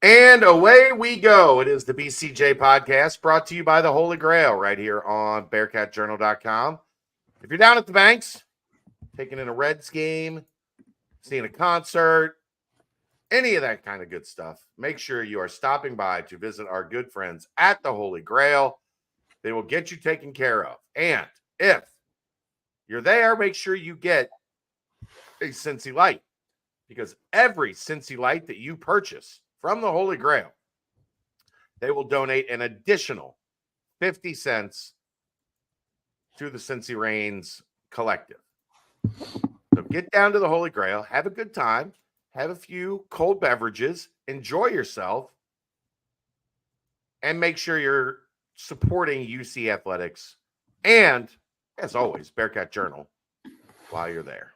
And away we go. It is the BCJ Podcast brought to you by the Holy Grail right here on BearcatJournal.com. If you're down at the Banks, taking in a Reds game, seeing a concert, any of that kind of good stuff, make sure you are stopping by to visit our good friends at the Holy Grail. They will get you taken care of. And if you're there, make sure you get a Cincy Light, because every Cincy Light that you purchase from the Holy Grail, they will donate an additional 50 cents to the Cincy Reigns Collective. So get down to the Holy Grail, have a good time, have a few cold beverages, enjoy yourself, and make sure you're supporting UC Athletics and, as always, Bearcat Journal while you're there.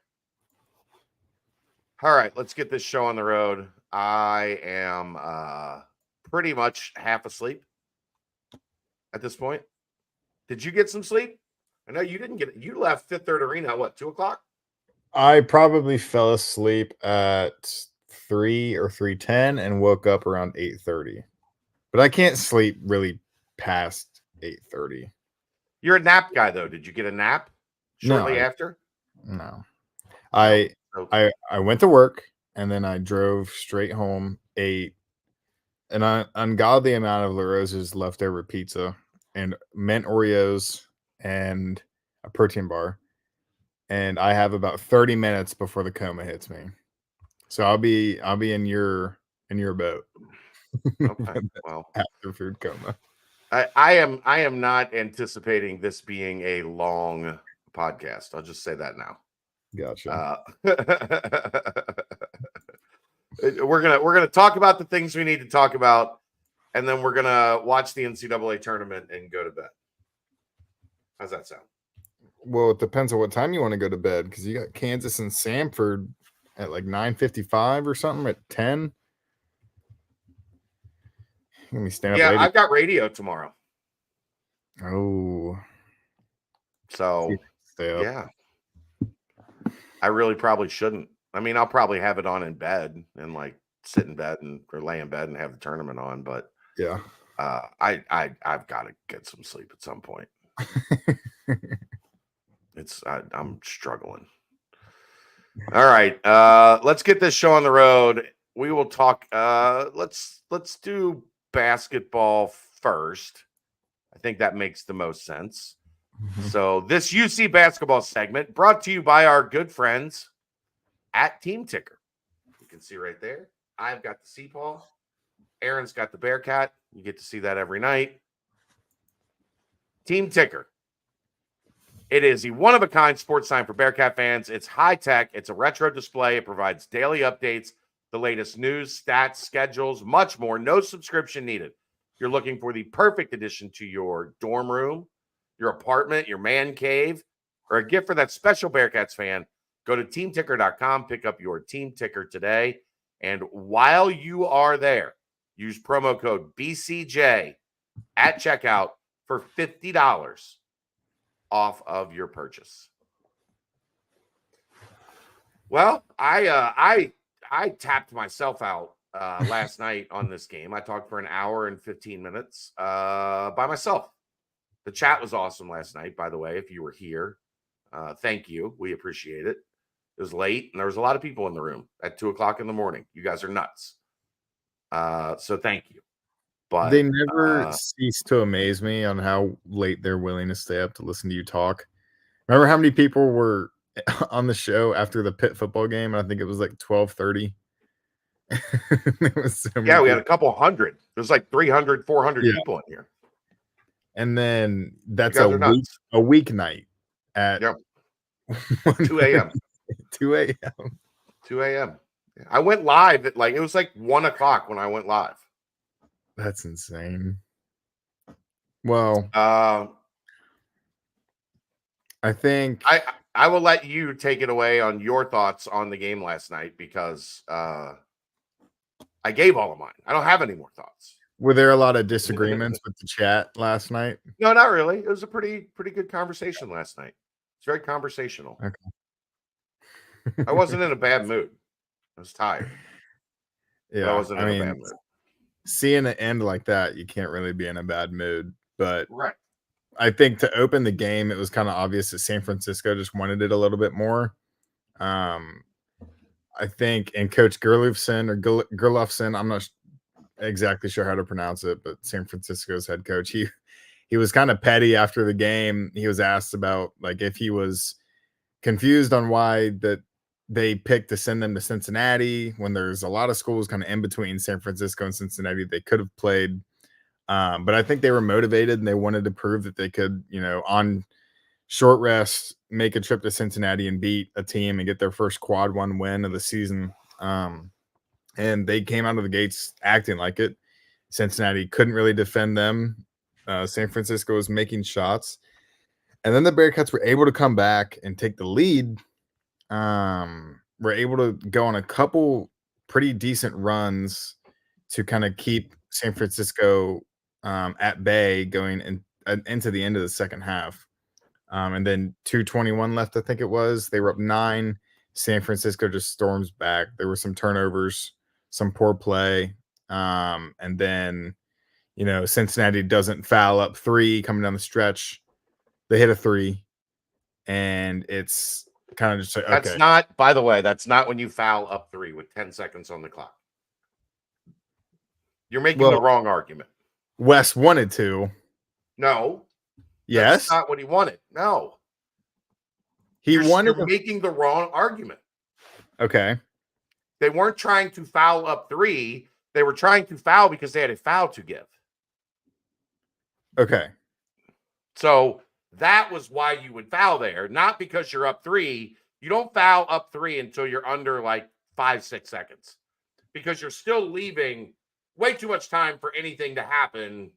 All right, let's get this show on the road. I am pretty much half asleep at this point. Did you get some sleep? I know you didn't get it. You left Fifth Third Arena at what, 2 o'clock? I probably fell asleep at 3 or 3:10 and woke up around 8:30. But I can't sleep really past 8:30. You're a nap guy, though. Did you get a nap shortly after? No. I went to work and then I drove straight home, ate an ungodly amount of La Rosa's leftover pizza and mint Oreos and a protein bar. And I have about 30 minutes before the coma hits me. So I'll be in your boat. Okay. Well, after food coma. I am not anticipating this being a long podcast. I'll just say that now. Gotcha. We're gonna talk about the things we need to talk about, and then we're gonna watch the NCAA tournament and go to bed. How's that sound? Well, it depends on what time you want to go to bed, because you got Kansas and Samford at like 9:55 or something at 10. Let me stand up. Yeah, I've got radio tomorrow. Oh, so yeah, I really probably shouldn't. I mean, I'll probably have it on in bed and like sit in bed or lay in bed and have the tournament on. But yeah, I've got to get some sleep at some point. I'm struggling. All right, let's get this show on the road. We will talk. Let's do basketball first. I think that makes the most sense. Mm-hmm. So this UC basketball segment brought to you by our good friends at Team Ticker. You can see right there. I've got the Seapaw. Aaron's got the Bearcat. You get to see that every night. Team Ticker. It is a one-of-a-kind sports sign for Bearcat fans. It's high-tech. It's a retro display. It provides daily updates, the latest news, stats, schedules, much more. No subscription needed. You're looking for the perfect addition to your dorm room, your apartment, your man cave, or a gift for that special Bearcats fan. Go to teamticker.com, pick up your Team Ticker today. And while you are there, use promo code BCJ at checkout for $50 off of your purchase. Well, I tapped myself out last night on this game. I talked for an hour and 15 minutes by myself. The chat was awesome last night, by the way. If you were here, thank you. We appreciate it. It was late, and there was a lot of people in the room at 2 o'clock in the morning. You guys are nuts. So thank you. But they never cease to amaze me on how late they're willing to stay up to listen to you talk. Remember how many people were on the show after the Pitt football game? I think it was like 12:30. Yeah, we had a couple hundred. There's like 300, 400 people in here. And then that's a weeknight at 2 a.m. 2 a.m. 2 a.m. I went live at it was like 1 o'clock when I went live. That's insane. Well, I think I will let you take it away on your thoughts on the game last night, because I gave all of mine. I don't have any more thoughts. Were there a lot of disagreements with the chat last night? No, not really. It was a pretty good conversation last night. It's very conversational. Okay. I wasn't in a bad mood. I was tired. Yeah, I wasn't in a bad mood. seeing it end like that, you can't really be in a bad mood. But Right. I think to open the game, it was kind of obvious that San Francisco just wanted it a little bit more. I think, and Coach Gerlufsen, I'm not exactly sure how to pronounce it, but San Francisco's head coach, he was kind of petty after the game. He was asked about like if he was confused on why that they picked to send them to Cincinnati when there's a lot of schools kind of in between San Francisco and Cincinnati they could have played. But I think they were motivated and they wanted to prove that they could, on short rest, make a trip to Cincinnati and beat a team and get their first quad one win of the season. And they came out of the gates acting like it. Cincinnati couldn't really defend them. San Francisco was making shots. And then the Bearcats were able to come back and take the lead. Were able to go on a couple pretty decent runs to kind of keep San Francisco at bay going into the end of the second half. And then 2:21 left, I think it was. They were up 9. San Francisco just storms back. There were some turnovers, some poor play. And then, Cincinnati doesn't foul up 3 coming down the stretch. They hit a 3. And it's kind of just like, okay. That's not, by the way, that's not when you foul up 3 with 10 seconds on the clock. You're making the wrong argument. Wes wanted to. No. Yes. That's not what he wanted. No. You're making the wrong argument. Okay. They weren't trying to foul up 3. They were trying to foul because they had a foul to give. Okay. So that was why you would foul there, not because you're up 3. You don't foul up 3 until you're under like 5-6 seconds because you're still leaving way too much time for anything to happen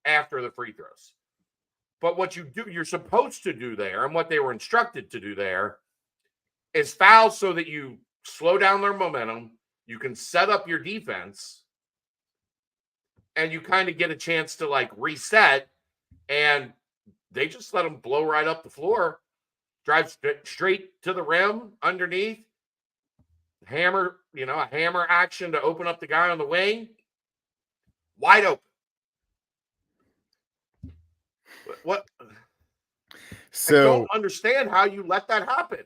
after the free throws. But what you're supposed to do there, and what they were instructed to do there, is foul so that you slow down their momentum, you can set up your defense, and you kind of get a chance to like reset. And they just let them blow right up the floor, drive straight to the rim underneath, hammer, a hammer action to open up the guy on the wing, wide open. What? So I don't understand how you let that happen.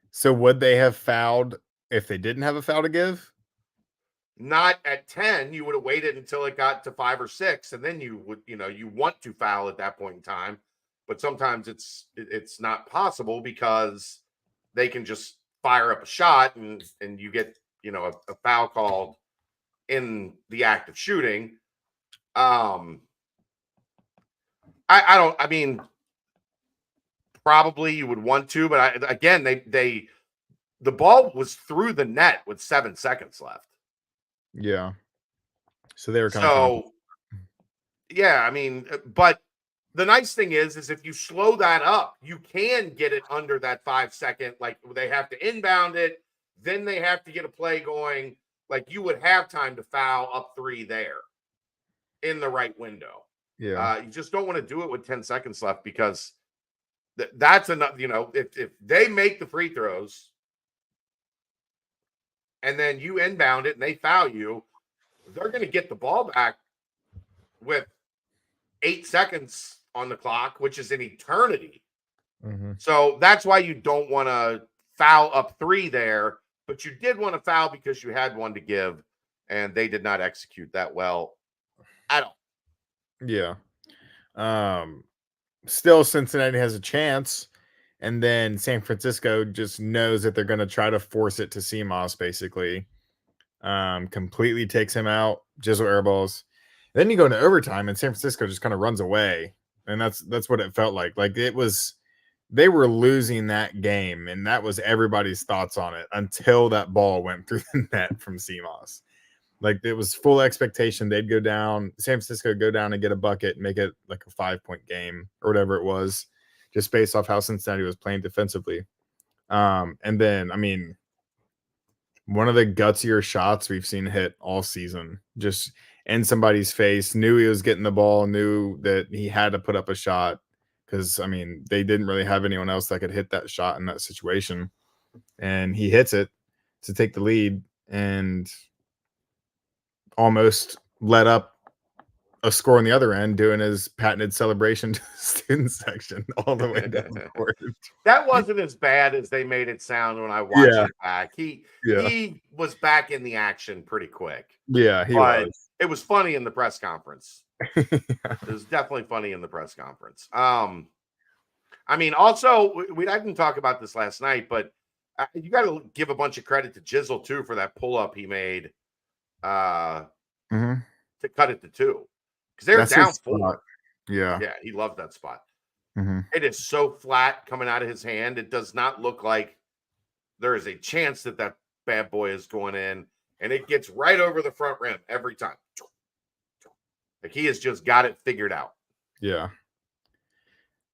So would they have fouled if they didn't have a foul to give? Not at 10. You would have waited until it got to 5 or 6, and then you would, you want to foul at that point in time. But sometimes it's not possible because they can just fire up a shot and you get, a foul called in the act of shooting. I mean, probably you would want to, but the ball was through the net with 7 seconds left. Yeah. So they were yeah, I mean, but the nice thing is if you slow that up, you can get it under that 5 second, like they have to inbound it, then they have to get a play going. Like you would have time to foul up 3 there in the right window. Yeah. You just don't want to do it with 10 seconds left because that's enough. If they make the free throws and then you inbound it and they foul you, they're going to get the ball back with 8 seconds on the clock, which is an eternity. Mm-hmm. So that's why you don't want to foul up 3 there, but you did want to foul because you had one to give, and they did not execute that well at all. Yeah. Still, Cincinnati has a chance, and then San Francisco just knows that they're going to try to force it to CMOS, basically. Completely takes him out, jizzle air balls. Then you go into overtime, and San Francisco just kind of runs away, and that's what it felt like. Like they were losing that game, and that was everybody's thoughts on it until that ball went through the net from CMOS. Like it was full expectation they'd go down, San Francisco go down and get a bucket, and make it like a 5-point game or whatever it was, just based off how Cincinnati was playing defensively. And then, I mean, one of the gutsier shots we've seen hit all season, just in somebody's face, knew he was getting the ball, knew that he had to put up a shot because, I mean, they didn't really have anyone else that could hit that shot in that situation. And he hits it to take the lead and almost let up a score on the other end, doing his patented celebration to the student section all the way down the court. That wasn't as bad as they made it sound when I watched Yeah. it back. He Yeah. was back in the action pretty quick. Yeah, he But was. it was funny in the press conference. It was definitely funny in the press conference. I mean, also, we didn't talk about this last night, but you got to give a bunch of credit to Jizzle too for that pull up he made to cut it to 2 because they're down 4. Yeah, he loved that spot. Mhm. It is so flat coming out of his hand. It does not look like there is a chance that that bad boy is going in, and it gets right over the front rim every time. Like he has just got it figured out. Yeah.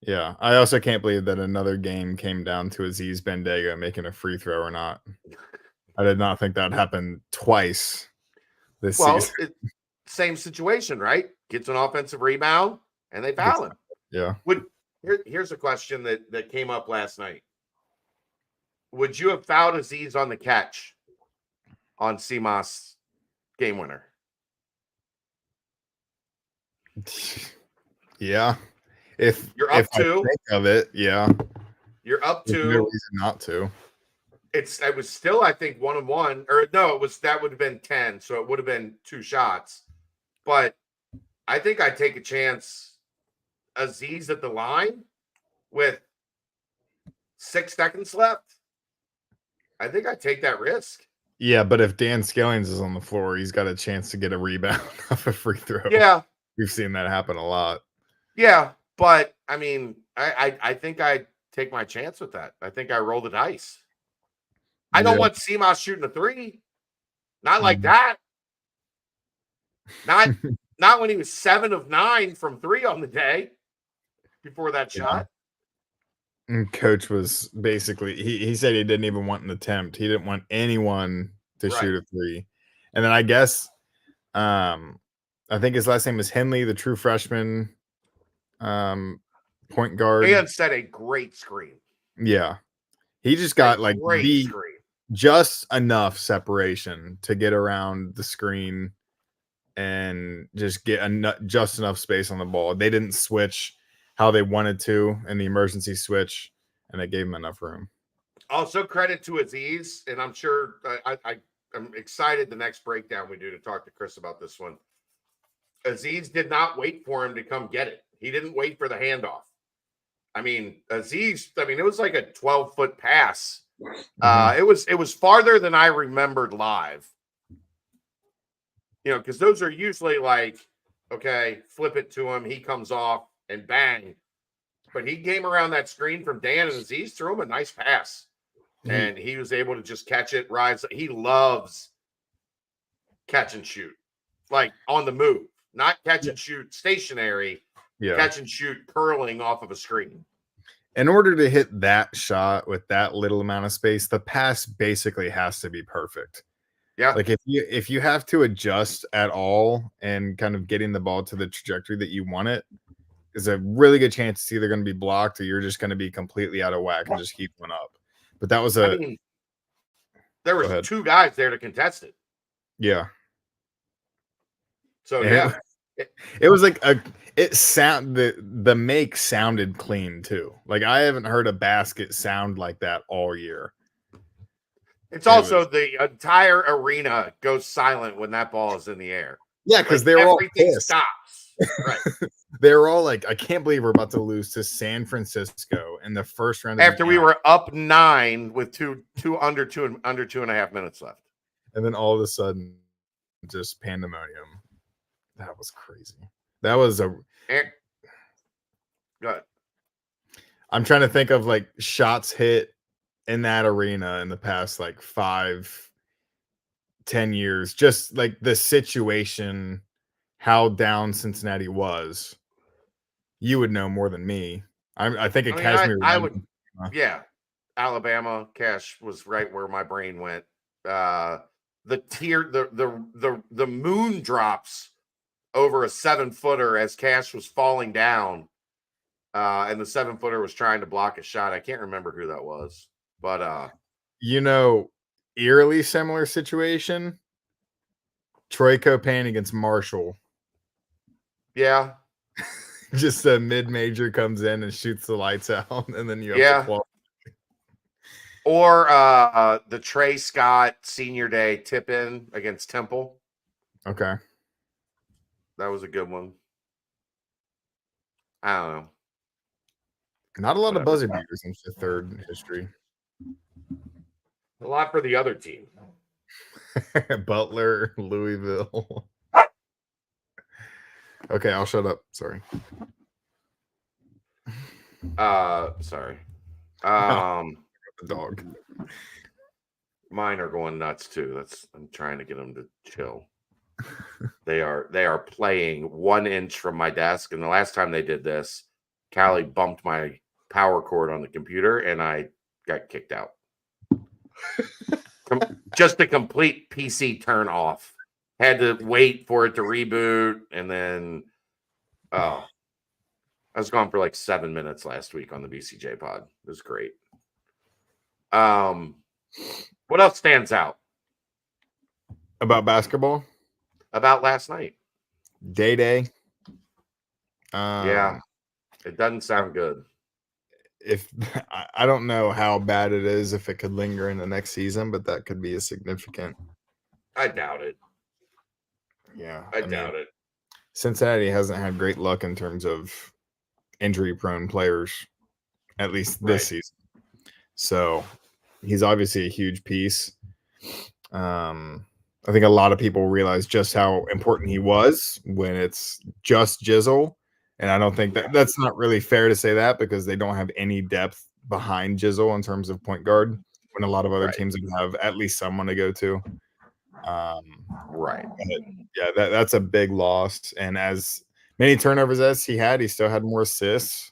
Yeah. I also can't believe that another game came down to Aziz Bandega making a free throw or not. I did not think that happened twice this season. Same situation, right? Gets an offensive rebound and they foul him. Yeah. Here's a question that came up last night. Would you have fouled Aziz on the catch on CMOS game winner? Yeah. If you're up 2, I think of it, yeah. You're up 2. There's no reason not to. It was still, I think, 1-1, or no, that would have been 10, so it would have been 2 shots. But I think I'd take a chance. Aziz at the line with 6 seconds left. I think I'd take that risk. Yeah, but if Dan Skillings is on the floor, he's got a chance to get a rebound off a free throw. Yeah. We've seen that happen a lot. Yeah, but I mean, I think I'd take my chance with that. I think I roll the dice. I don't want CMOS shooting a 3. Not like that. Not when he was 7 of 9 from 3 on the day before that shot. And Coach was basically he said he didn't even want an attempt. He didn't want anyone to shoot a 3. And then I guess I think his last name is Henley, the true freshman point guard. And set a great screen. Yeah. He just got like just enough separation to get around the screen and just get just enough space on the ball. They didn't switch how they wanted to in the emergency switch, and it gave him enough room. Also, credit to Aziz, and I'm sure I'm excited the next breakdown we do to talk to Chris about this one. Aziz did not wait for him to come get it. He didn't wait for the handoff. I mean, Aziz, it was like a 12-foot pass. It was farther than I remembered live. Because those are usually like, okay, flip it to him, he comes off, and bang. But he came around that screen from Dan, and Aziz threw him a nice pass. And he was able to just catch it, rise. He loves catch and shoot, like on the move, not catch and shoot stationary, catch and shoot curling off of a screen. In order to hit that shot with that little amount of space, the pass basically has to be perfect. Yeah. Like if you have to adjust at all and kind of getting the ball to the trajectory that you want it, is a really good chance it's either going to be blocked or you're just going to be completely out of whack and just keep one up. But that was there was 2 guys there to contest it. Yeah. So it was like the make sounded clean too. Like I haven't heard a basket sound like that all year. It's also the entire arena goes silent when that ball is in the air. Yeah, because they're all pissed. Stops. Right. They're all like, I can't believe we're about to lose to San Francisco in the first round. After we were up 9 with under 2.5 minutes left. And then all of a sudden, just pandemonium. That was crazy. That was Go ahead. I'm trying to think of like shots hit in that arena in the past like 5-10 years. Just like the situation, how down Cincinnati was. You would know more than me. I think Kashmir. I would. Yeah, Alabama. Cash was right where my brain went. The moon drops over a 7-footer as Cash was falling down, and the 7-footer was trying to block a shot. I can't remember who that was, but eerily similar situation. Troy Copain against Marshall. Yeah. Just a mid-major comes in and shoots the lights out, and then you have to qualify. Or the Trey Scott Senior Day tip-in against Temple. Okay. That was a good one. I don't know. Not a lot of buzzer beaters in the third history. A lot for the other team. Butler, Louisville. Okay, I'll shut up. Sorry. Sorry. The dog. Mine are going nuts too. I'm trying to get them to chill. They are playing 1 inch from my desk, and the last time they did this, Callie bumped my power cord on the computer, and I got kicked out. Just a complete PC turn off. Had to wait for it to reboot, and then I was gone for like 7 minutes last week on the BCJ pod. It was great. What else stands out about basketball? About last night? Day. Yeah, it doesn't sound good. If I don't know how bad it is, if it could linger in the next season, but that could be a significant. I doubt it. Yeah, I doubt it. Cincinnati hasn't had great luck in terms of injury-prone players, at least this season. So he's obviously a huge piece. I think a lot of people realize just how important he was when it's just Jizzle. And I don't think that's not really fair to say that, because they don't have any depth behind Jizzle in terms of point guard, when a lot of other teams would have at least someone to go to. Yeah, that's a big loss. And as many turnovers as he still had more assists.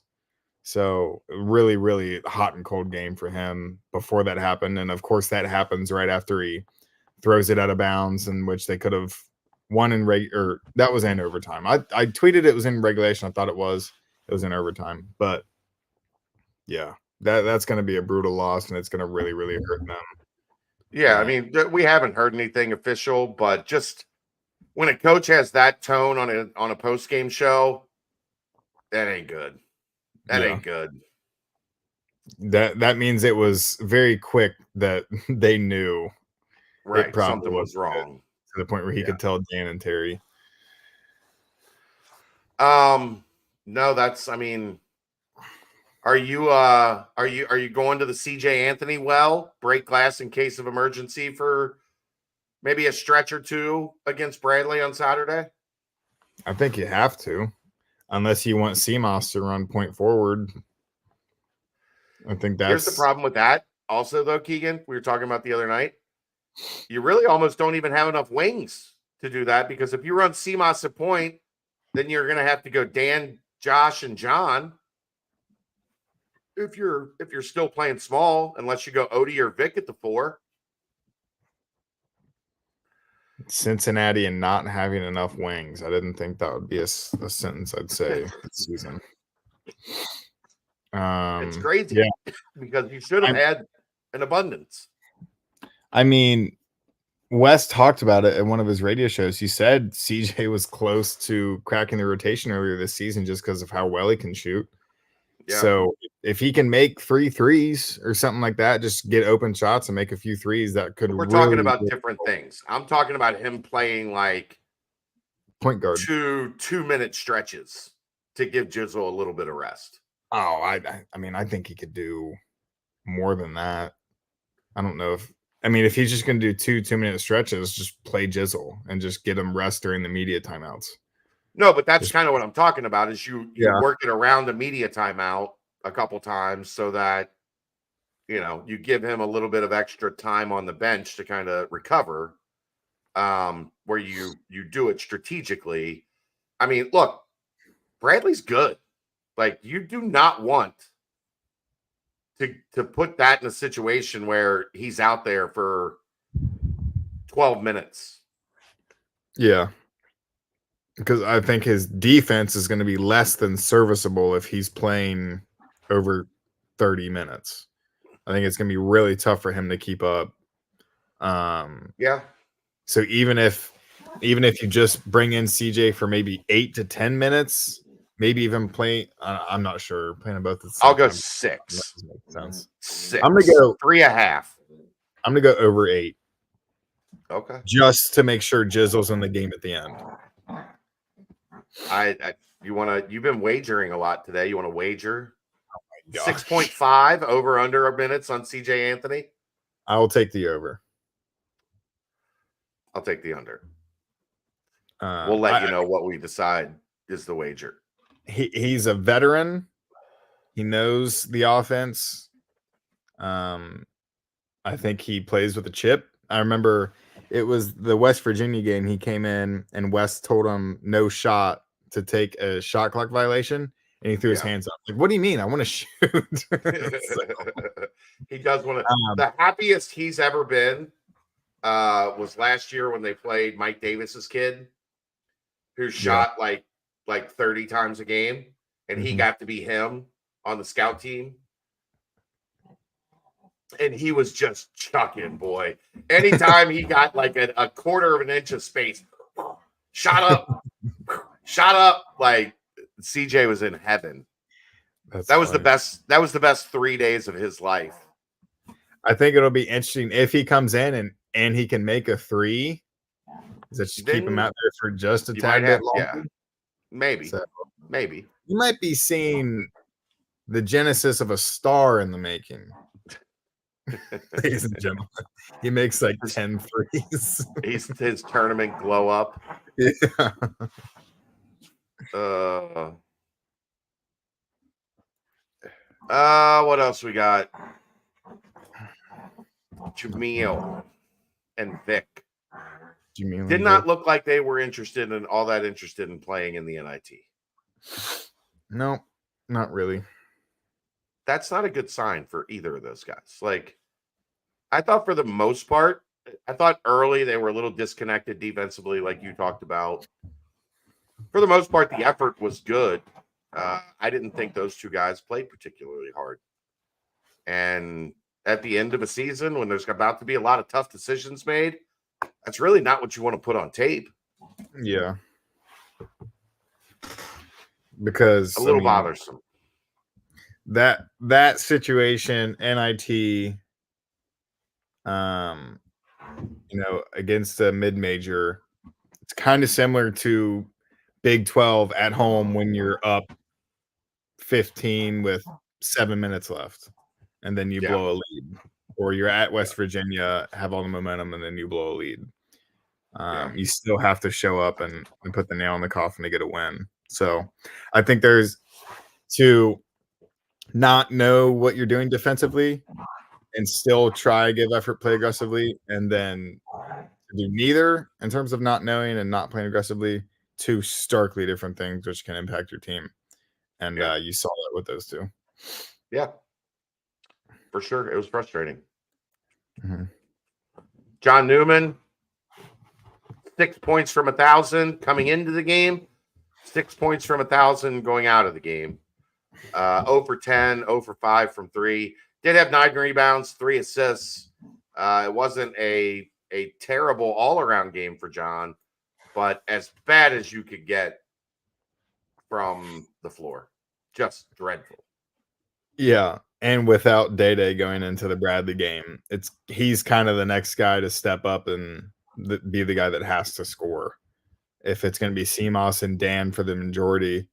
So really, really hot and cold game for him before that happened. And of course that happens right after he throws it out of bounds, in which they could have won in that was in overtime. I tweeted it was in regulation. I thought it was in overtime, but yeah, that's going to be a brutal loss, and it's going to really, really hurt them. Yeah, I mean, we haven't heard anything official, but just when a coach has that tone on a post game show, that ain't good. That ain't good. That means it was very quick that they knew it probably something was wrong, to the point where he could tell Dan and Terry. No, that's, I mean, are you going to the CJ Anthony break glass in case of emergency for maybe a stretch or two against Bradley on Saturday? I think you have to, unless you want CMOS to run point forward. I think here's the problem with that. Also, though, Keegan, we were talking about the other night, you really almost don't even have enough wings to do that, because if you run CMOS at point, then you're going to have to go Dan, Josh, and John. If you're still playing small, unless you go Odie or Vic at the 4. Cincinnati and not having enough wings. I didn't think that would be a sentence I'd say this season. It's crazy, because you should have had an abundance. I mean, Wes talked about it at one of his radio shows. He said CJ was close to cracking the rotation earlier this season just because of how well he can shoot. Yeah. So if he can make 3 threes or something like that, just get open shots and make a few threes, that could. We're talking about different things. I'm talking about him playing like point guard, 2-minute stretches to give Jizzle a little bit of rest. Oh, I mean, I think he could do more than that. I don't know if he's just going to do 2-minute stretches, just play Jizzle and just get him rest during the media timeouts. No, but that's kind of what I'm talking about, is you work it around the media timeout a couple times so that, you give him a little bit of extra time on the bench to kind of recover, where you do it strategically. I mean, look, Bradley's good. Like, you do not want to put that in a situation where he's out there for 12 minutes. Yeah. Because I think his defense is going to be less than serviceable if he's playing over 30 minutes. I think it's going to be really tough for him to keep up. Yeah. So even if even if you just bring in CJ for maybe 8 to 10 minutes, maybe even play. I'm not sure. Playing both at the same I'll go time 6. doesn't make sense. 6. I'm gonna go 3.5. I'm gonna go over 8, Okay. just to make sure Jizzle's in the game at the end. You've been wagering a lot today. You want to wager? Gosh. 6.5 over under minutes on CJ Anthony. I will take the over. I'll take the under. We'll let you know what we decide is the wager. He's a veteran. He knows the offense. I think he plays with a chip. I remember it was the West Virginia game. He came in and West told him no shot to take a shot clock violation, and he threw his hands up. Like, what do you mean? I want to shoot. He does want to. The happiest he's ever been was last year when they played Mike Davis's kid, who shot like 30 times a game, and he got to be him on the scout team. And he was just chucking, boy. Anytime he got like a quarter of an inch of space, shot up, like CJ was in heaven. That was the best. That was the best 3 days of his life. I think it'll be interesting if he comes in and he can make a 3. Does it just keep him out there for just a tad bit longer? Yeah, maybe. So, maybe. You might be seeing the genesis of a star in the making. Ladies and gentlemen, he makes like 10 threes. His tournament glow up. Yeah. What else we got? Jamil and Vic did not look like they were interested in playing in the NIT. No, not really. That's not a good sign for either of those guys. Like, I thought for the most part, early they were a little disconnected defensively, like you talked about. For the most part, the effort was good. I didn't think those two guys played particularly hard. And at the end of a season, when there's about to be a lot of tough decisions made, that's really not what you want to put on tape. Yeah. Because a little bothersome. That situation, NIT, against a mid-major, it's kind of similar to Big 12 at home when you're up 15 with 7 minutes left, and then you blow a lead, or you're at West Virginia, have all the momentum, and then you blow a lead. You still have to show up and put the nail in the coffin to get a win. So I think there's to not know what you're doing defensively and still try give effort, play aggressively, and then do neither in terms of not knowing and not playing aggressively. Two starkly different things which can impact your team. And you saw that with those two. Yeah, for sure. It was frustrating. Mm-hmm. John Newman, 6 points from 1,000 coming into the game, 6 points from 1,000 going out of the game. 0 for 10, 0 for 5 from 3. Did have 9 rebounds, 3 assists. It wasn't a terrible all-around game for John, but as bad as you could get from the floor. Just dreadful. Yeah, and without Day going into the Bradley game, he's kind of the next guy to step up and be the guy that has to score. If it's going to be CMOS and Dan for the majority,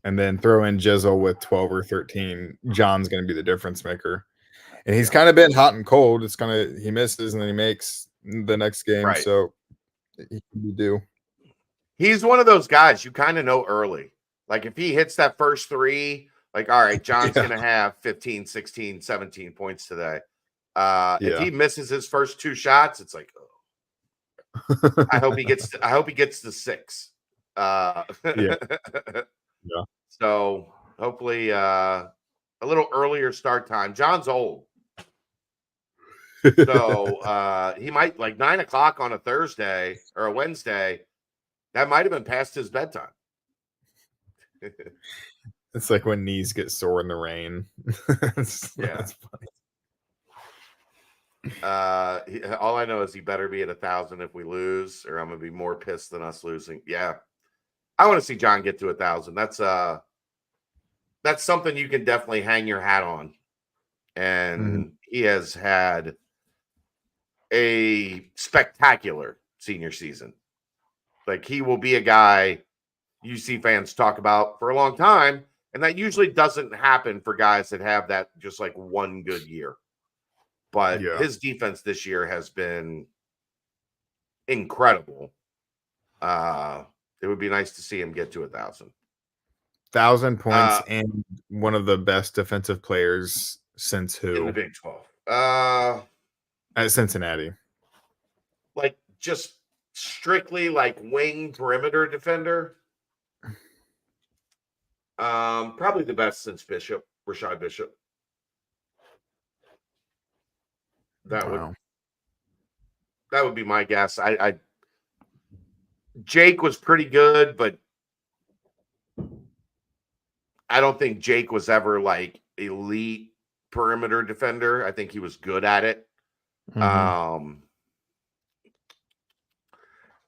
and then throw in Jizzle with 12 or 13, John's going to be the difference maker. And he's kind of been hot and cold. He misses and then he makes the next game. Right. So he can be due. He's one of those guys you kind of know early. Like if he hits that first 3, like, all right, John's going to have 15, 16, 17 points today. If he misses his first 2 shots, it's like, oh. I hope he gets to 6. Yeah. So hopefully a little earlier start time. John's old. So he might, like 9 o'clock on a Thursday or a Wednesday, that might have been past his bedtime. It's like when knees get sore in the rain. That's funny. All I know is he better be at 1,000 if we lose, or I'm gonna be more pissed than us losing. Yeah, I want to see John get to 1,000. That's something you can definitely hang your hat on. And he has had a spectacular senior season. Like, he will be a guy UC fans talk about for a long time, and that usually doesn't happen for guys that have that just like one good year. But his defense this year has been incredible. It would be nice to see him get to 1,000. 1,000 points and one of the best defensive players since who? In the Big 12. At Cincinnati. Like, just strictly like wing perimeter defender. Probably the best since Rashad Bishop. That would be my guess. Jake was pretty good, but I don't think Jake was ever like elite perimeter defender. I think he was good at it. And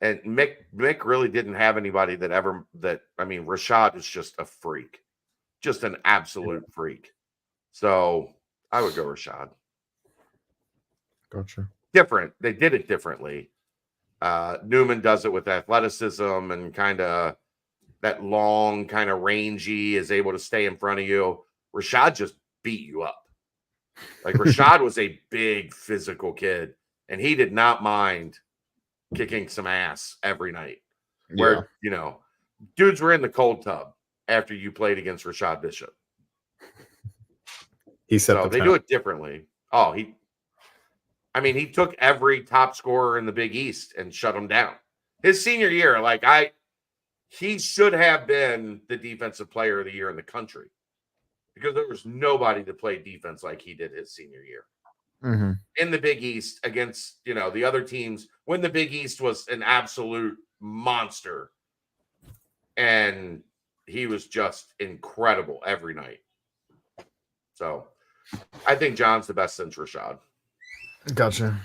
Mick really didn't have anybody Rashad is just a freak, just an absolute freak. So I would go Rashad. Gotcha. Different. They did it differently. Newman does it with athleticism and kind of that long, kind of rangy, is able to stay in front of you. Rashad just beat you up. Like, Rashad was a big physical kid, and he did not mind kicking some ass every night. Where, dudes were in the cold tub after you played against Rashad Bishop. He said so they do it differently. Oh, he took every top scorer in the Big East and shut him down. His senior year, he should have been the defensive player of the year in the country, because there was nobody that played defense like he did his senior year. In the Big East against, the other teams, when the Big East was an absolute monster. And he was just incredible every night. So I think John's the best since Rashad. Gotcha.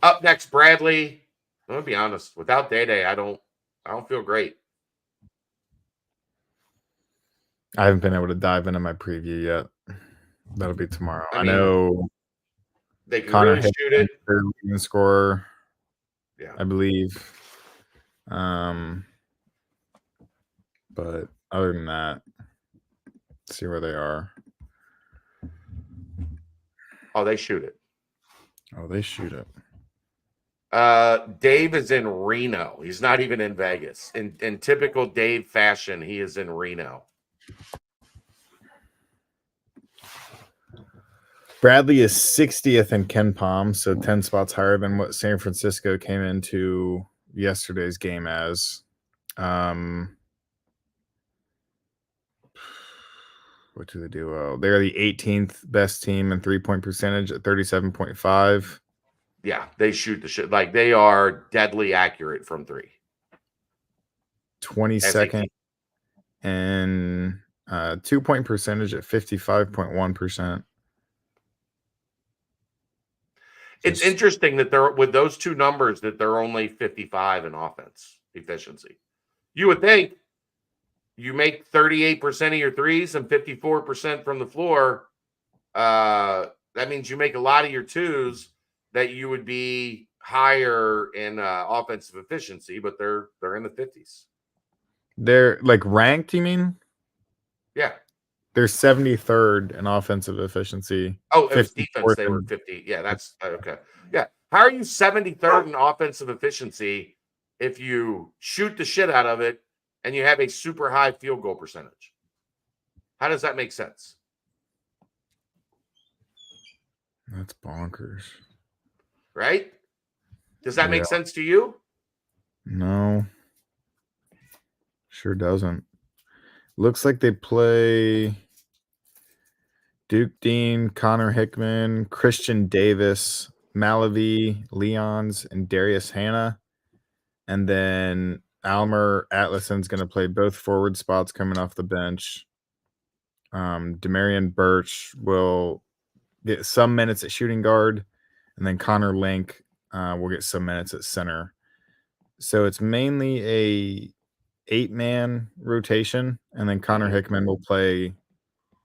Up next, Bradley. I'm gonna be honest. Without Day, I don't feel great. I haven't been able to dive into my preview yet. That'll be tomorrow. I know they can really shoot it. Their leading scorer, yeah, I believe. But other than that, let's see where they are. Oh, they shoot it. Oh, they shoot it. Dave is in Reno. He's not even in Vegas. In typical Dave fashion, he is in Reno. Bradley is 60th in Ken Palm, so 10 spots higher than what San Francisco came into yesterday's game as. What do they do? Well, they're the 18th best team in 3-point percentage at 37.5. Yeah, they shoot the shit. Like, they are deadly accurate from three. 22nd and 2-point percentage at 55.1%. It's interesting that they're with those two numbers that they're only 55 in offense efficiency. You would think you make 38% of your threes and 54% from the floor. That means you make a lot of your twos, that you would be higher in offensive efficiency, but they're in the 50s. They're like ranked, you mean? Yeah. They're 73rd in offensive efficiency. Oh, it was defense. They were 50. Yeah, that's okay. Yeah. How are you 73rd in offensive efficiency if you shoot the shit out of it and you have a super high field goal percentage? How does that make sense? That's bonkers. Right? Does that make sense to you? No. Sure doesn't. Looks like they play Duke Dean, Connor Hickman, Christian Davis, Malavi, Leons, and Darius Hannah. And then Almer Atlason's going to play both forward spots coming off the bench. Demarion Birch will get some minutes at shooting guard. and then Connor Link will get some minutes at center. So it's mainly a 8-man rotation, and then Connor Hickman will play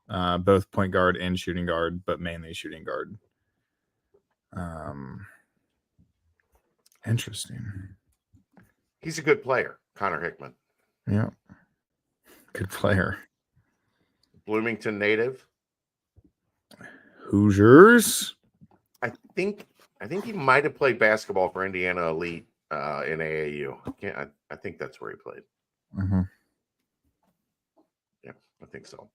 both point guard and shooting guard, but mainly shooting guard. Interesting. He's a good player, Connor Hickman. Yeah. Good player. Bloomington native. Hoosiers. I think he might have played basketball for Indiana Elite in AAU. I think that's where he played. Mm-hmm. Yeah, I think so.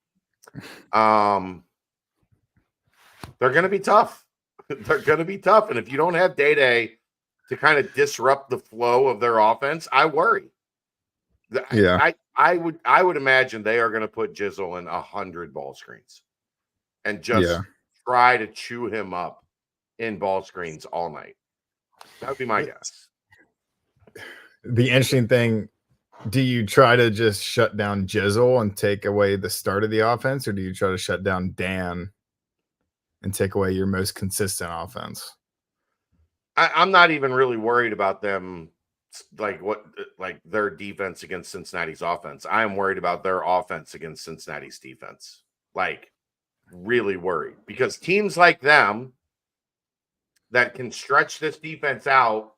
They're going to be tough. They're going to be tough. And if you don't have Day to kind of disrupt the flow of their offense, I worry. Yeah. I would imagine they are going to put Jizzle in 100 ball screens and just try to chew him up in ball screens all night. That would be my guess. The interesting thing, do you try to just shut down Jizzle and take away the start of the offense, or do you try to shut down Dan and take away your most consistent offense? I'm not even really worried about them, like their defense against Cincinnati's offense. I am worried about their offense against Cincinnati's defense. Like, really worried, because teams like them that can stretch this defense out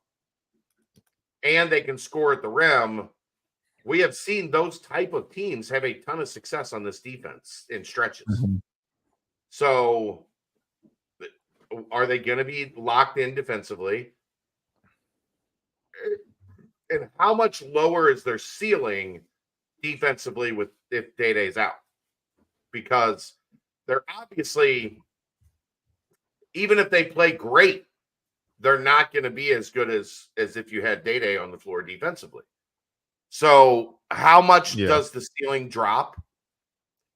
and they can score at the rim. We have seen those type of teams have a ton of success on this defense in stretches. Mm-hmm. So are they going to be locked in defensively? And how much lower is their ceiling defensively if Day-Day's out? Because they're obviously, even if they play great, they're not going to be as good as if you had Day-Day on the floor defensively. So how much does the ceiling drop?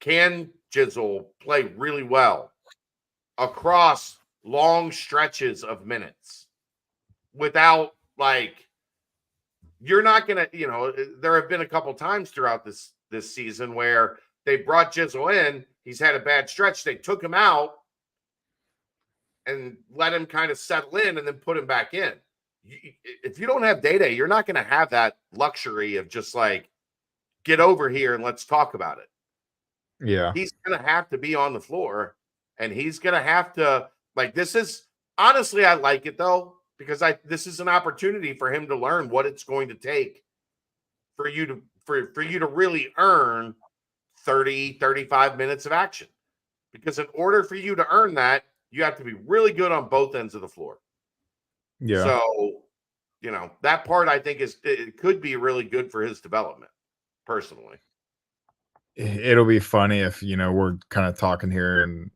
Can Jizzle play really well across long stretches of minutes without, like, you're not going to, there have been a couple times throughout this season where they brought Jizzle in. He's had a bad stretch. They took him out and let him kind of settle in and then put him back in. If you don't have Day-Day, you're not going to have that luxury of just like, get over here and let's talk about it. Yeah. He's going to have to be on the floor, and he's going to have to, like, this is, honestly, I like it though, because this is an opportunity for him to learn what it's going to take for you to really earn 30, 35 minutes of action. Because in order for you to earn that, you have to be really good on both ends of the floor. Yeah. So, that part I think it could be really good for his development, personally. It'll be funny if, we're kind of talking here and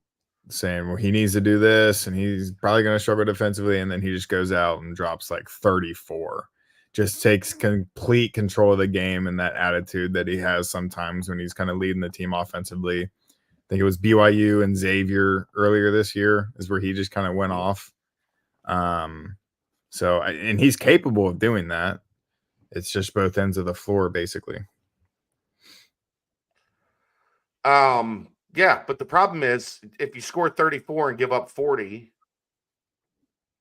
saying, well, he needs to do this and he's probably going to struggle defensively. And then he just goes out and drops like 34, just takes complete control of the game, and that attitude that he has sometimes when he's kind of leading the team offensively. I think it was BYU and Xavier earlier this year is where he just kind of went off. And he's capable of doing that. It's just both ends of the floor, basically. Yeah, but the problem is if you score 34 and give up 40.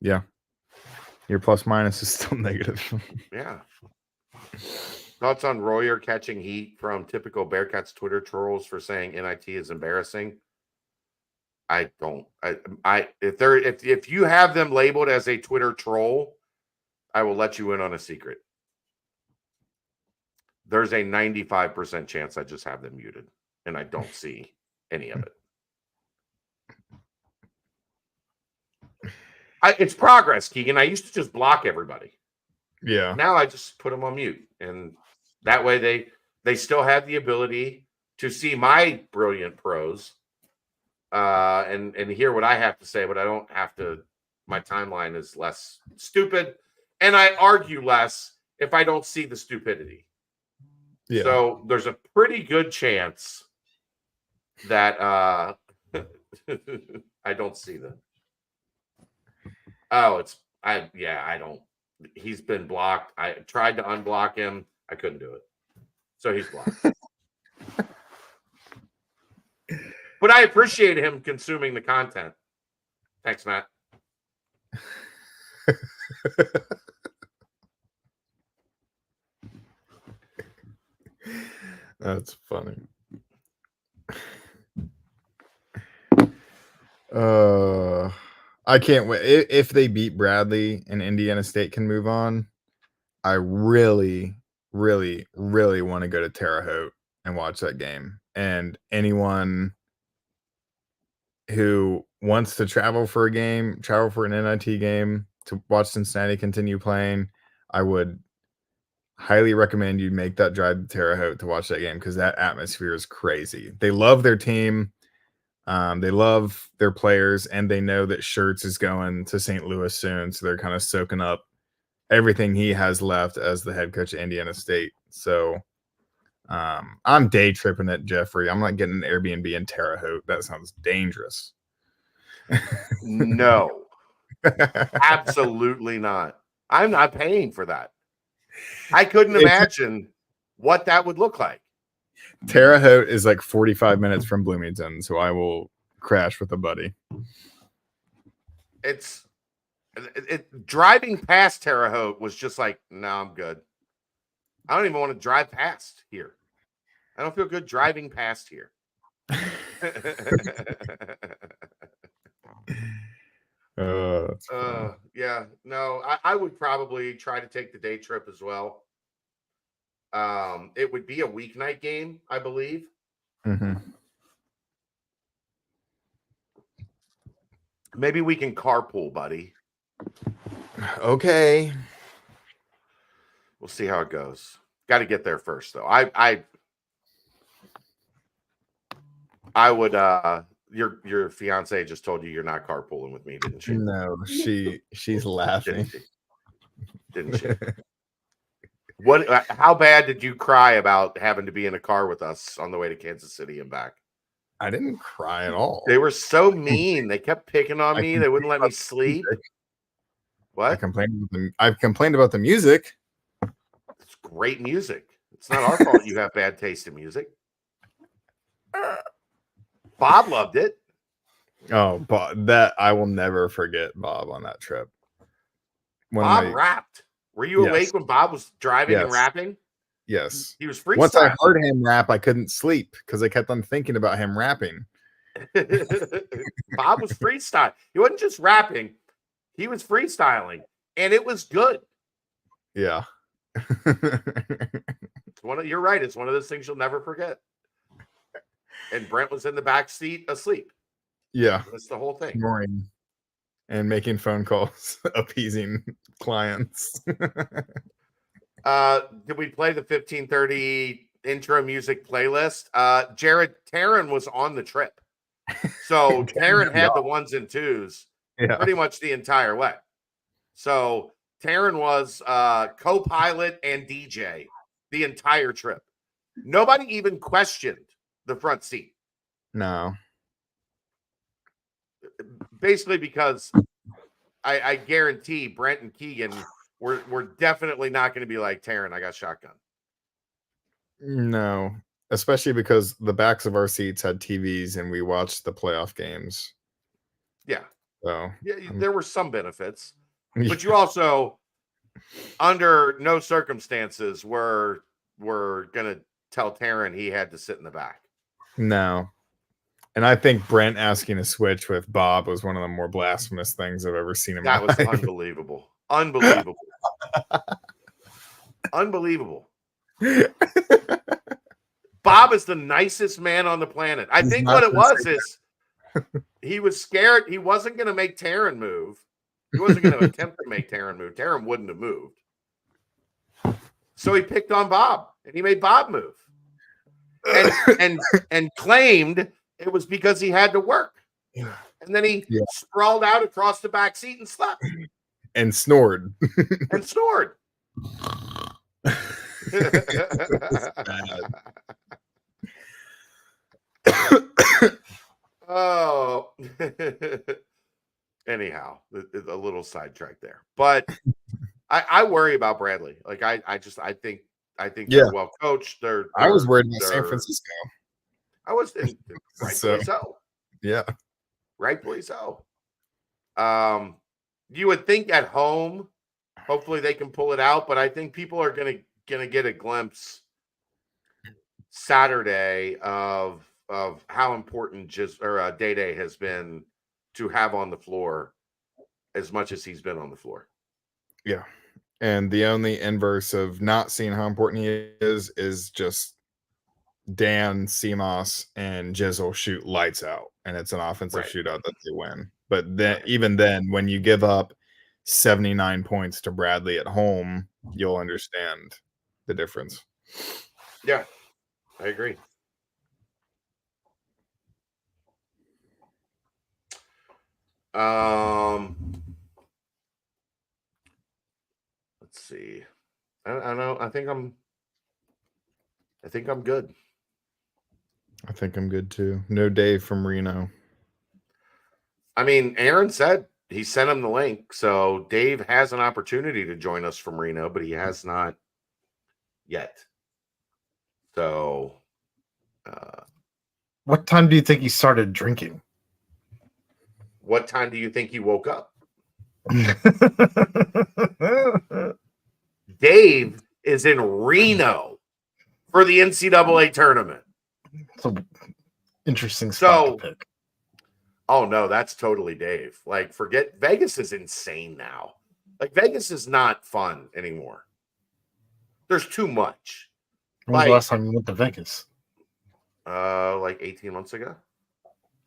Yeah. Your plus minus is still negative. Yeah. Thoughts on Royer catching heat from typical Bearcats Twitter trolls for saying NIT is embarrassing? I don't. If you have them labeled as a Twitter troll, I will let you in on a secret. There's a 95% chance I just have them muted, and I don't see any of it. It's progress, Keegan. I used to just block everybody. Yeah. Now I just put them on mute, and that way they still have the ability to see my brilliant prose and hear what I have to say, but I don't have to. My timeline is less stupid, and I argue less if I don't see the stupidity. Yeah. So there's a pretty good chance that I don't see them. Oh, I don't. He's been blocked. I tried to unblock him. I couldn't do it. So he's blocked. But I appreciate him consuming the content. Thanks, Matt. That's funny. I can't wait. If they beat Bradley and Indiana State can move on, I really, really, really want to go to Terre Haute and watch that game. And anyone who wants to travel for a game, travel for an NIT game to watch Cincinnati continue playing, I would highly recommend you make that drive to Terre Haute to watch that game because that atmosphere is crazy. They love their team. They love their players, and they know that Schertz is going to St. Louis soon, so they're kind of soaking up everything he has left as the head coach of Indiana State. So I'm day tripping at Jeffrey. I'm not getting an Airbnb in Terre Haute. That sounds dangerous. No, absolutely not. I'm not paying for that. I couldn't imagine what that would look like. Terre Haute is like 45 minutes from Bloomington, so I will crash with a buddy. Driving past Terre Haute was just like, no, I'm good. I don't even want to drive past here. I don't feel good driving past here. Yeah, no, I would probably try to take the day trip as well. It would be a weeknight game, I believe. Mm-hmm. Maybe we can carpool, buddy. Okay. We'll see how it goes. Got to get there first, though. I would. Your fiance just told you you're not carpooling with me, didn't she? No, she's laughing. Didn't she? What? How bad did you cry about having to be in a car with us on the way to Kansas City and back? I didn't cry at all. They were so mean. They kept picking on me. They wouldn't let me sleep. What? I've complained about the music. It's great music. It's not our fault you have bad taste in music. Bob loved it. Oh, Bob, that I will never forget Bob on that trip. Bob rapped. Were you awake when Bob was driving and rapping? Yes. He was freestyling. Once I heard him rap, I couldn't sleep because I kept on thinking about him rapping. Bob was freestyling. He wasn't just rapping. He was freestyling. And it was good. Yeah. You're right. It's one of those things you'll never forget. And Brent was in the back seat asleep. Yeah. That's the whole thing. Snoring and making phone calls, appeasing clients. Did we play the 1530 intro music playlist? Jared Taryn was on the trip. So Taryn had the ones and twos pretty much the entire way. So Taryn was co-pilot and DJ the entire trip. Nobody even questioned the front seat. No. Basically because I guarantee Brent and Keegan we're definitely not going to be like, Taryn, I got shotgun. No. Especially because the backs of our seats had TVs and we watched the playoff games. Yeah. So yeah, there were some benefits. But you also, under no circumstances, were going to tell Taryn he had to sit in the back. No. And I think Brent asking to switch with Bob was one of the more blasphemous things I've ever seen in my life. That was unbelievable. Unbelievable. Unbelievable. Bob is the nicest man on the planet. I think what it was is he was scared. He wasn't going to make Taryn move. He wasn't going to attempt to make Taryn move. Taryn wouldn't have moved. So he picked on Bob, and he made Bob move. And claimed it was because he had to work. And then he sprawled out across the back seat and slept. And snored. And snored. Oh. Anyhow, a little sidetrack there. But I worry about Bradley. Like I think they're well coached. I was worried about San Francisco. I was rightfully so. Yeah. Rightfully so. you would think at home, hopefully they can pull it out, but I think people are gonna get a glimpse Saturday of how important Day Day has been to have on the floor as much as he's been on the floor. Yeah. And the only inverse of not seeing how important he is just Dan, Seamoss, and Jizzle shoot lights out, and it's an offensive shootout that they win. But then, even then, when you give up 79 points to Bradley at home, you'll understand the difference. Yeah, I agree. Let's see. I know. I think I'm good. I think I'm good too. No Dave from Reno. I mean, Aaron said he sent him the link, so Dave has an opportunity to join us from Reno, but he has not yet. So, what time do you think he started drinking? What time do you think he woke up? Dave is in Reno for the NCAA tournament. So interesting spot to pick. Oh no, that's totally Dave. Like, forget Vegas is insane now. Like, Vegas is not fun anymore. There's too much. When was the last time you went to Vegas? Like 18 months ago.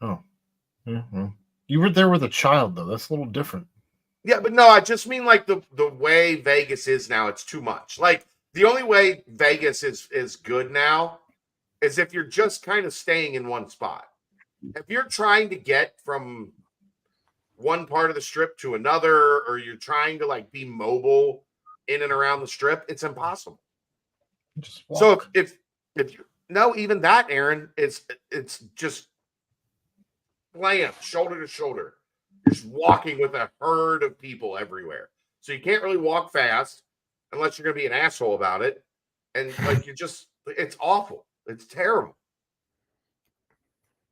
Oh. Mm-hmm. You were there with a child, though. That's a little different. Yeah, but no, I just mean like the way Vegas is now, it's too much. Like, the only way Vegas is good now is if you're just kind of staying in one spot. If you're trying to get from one part of the strip to another, or you're trying to like be mobile in and around the strip, it's impossible. Just walk. So if you no, even that, Aaron, it's just blam, shoulder to shoulder. You're just walking with a herd of people everywhere. So you can't really walk fast unless you're going to be an asshole about it. And like, it's awful. It's terrible.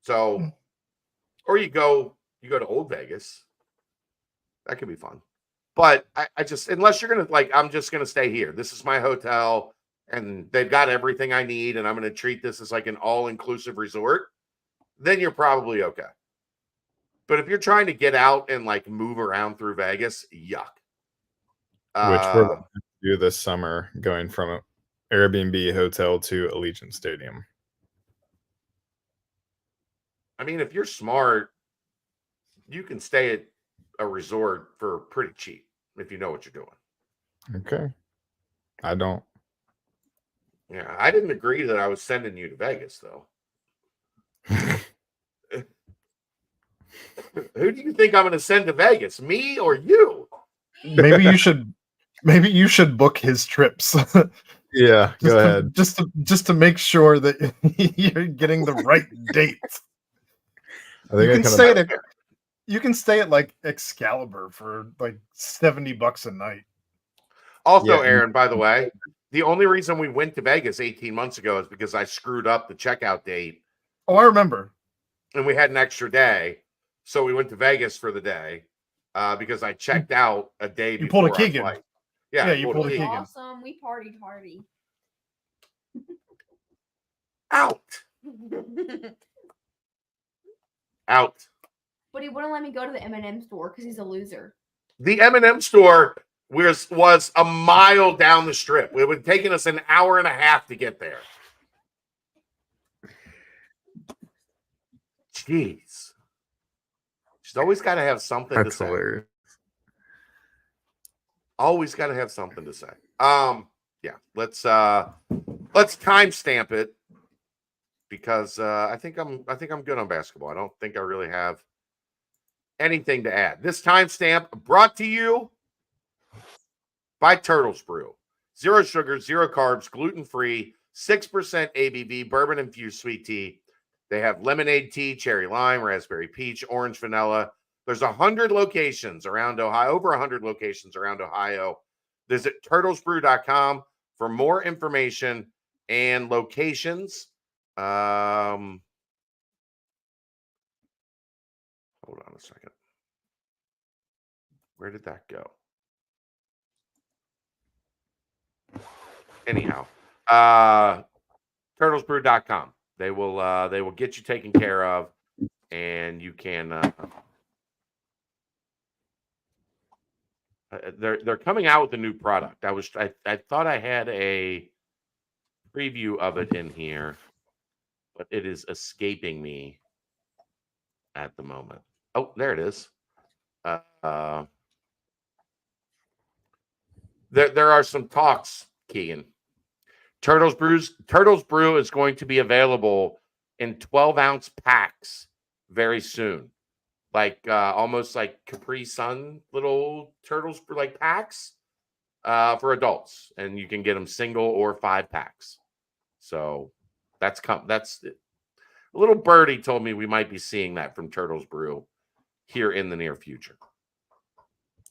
So, or you go to Old Vegas. That could be fun. But I just, unless you're going to like, I'm just going to stay here. This is my hotel and they've got everything I need. And I'm going to treat this as like an all-inclusive resort. Then you're probably okay. But if you're trying to get out and like move around through Vegas, yuck. Which we're going to do this summer, going from an Airbnb hotel to Allegiant Stadium. I mean, if you're smart, you can stay at a resort for pretty cheap if you know what you're doing. Okay. I don't. Yeah, I didn't agree that I was sending you to Vegas, though. Who do you think I'm going to send to Vegas? Me or you? Maybe you should book his trips. Yeah, go ahead. Just to make sure that you're getting the right dates. You can stay at like Excalibur for like $70 a night. Also, yeah. Aaron, by the way, the only reason we went to Vegas 18 months ago is because I screwed up the checkout date. Oh, I remember. And we had an extra day. So we went to Vegas for the day because I checked out a day before. You pulled a Keegan. Yeah, you pulled a Keegan. Awesome. We partied hardy. Out. Out. But he wouldn't let me go to the M&M store because he's a loser. The M&M store was a mile down the strip. It would have taken us an hour and a half to get there. Jeez. She's always got to have something to say. Hilarious. Always got to have something to say. Yeah, let's timestamp it because I think I'm good on basketball. I don't think I really have anything to add. This timestamp brought to you by Turtles Brew. 0 sugar, 0 carbs, gluten-free, 6% ABV, bourbon-infused sweet tea. They have lemonade tea, cherry lime, raspberry peach, orange vanilla. There's 100 locations around Ohio, over 100 locations around Ohio. Visit turtlesbrew.com for more information and locations. Hold on a second. Where did that go? Anyhow, turtlesbrew.com. They will get you taken care of, and you can. They're coming out with a new product. I thought I had a preview of it in here, but it is escaping me at the moment. Oh, there it is. There are some talks, Keegan. Turtles Brew is going to be available in 12-ounce packs very soon. Like almost like Capri Sun little Turtles like packs for adults, and you can get them single or 5 packs. So that's a little birdie told me we might be seeing that from Turtles Brew here in the near future.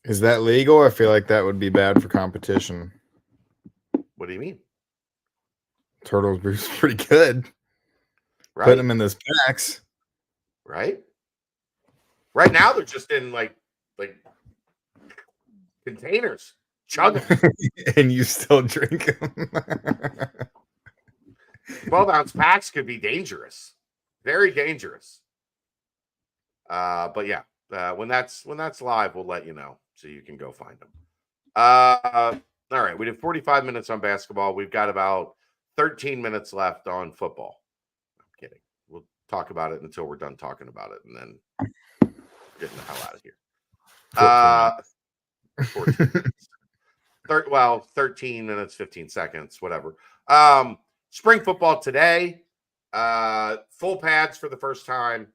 Is that legal? I feel like that would be bad for competition. What do you mean? Turtles Brew's pretty good. Right. Putting them in those packs. Right. Right now they're just in like containers. Chug them. And you still drink them. 12-ounce packs could be dangerous. Very dangerous. But yeah, when that's live, we'll let you know so you can go find them. All right, we did 45 minutes on basketball. We've got about 13 minutes left on football. I'm kidding. We'll talk about it until we're done talking about it, and then getting the hell out of here. 14 minutes. 13 minutes, 15 seconds, whatever. Spring football today. Full pads for the first time.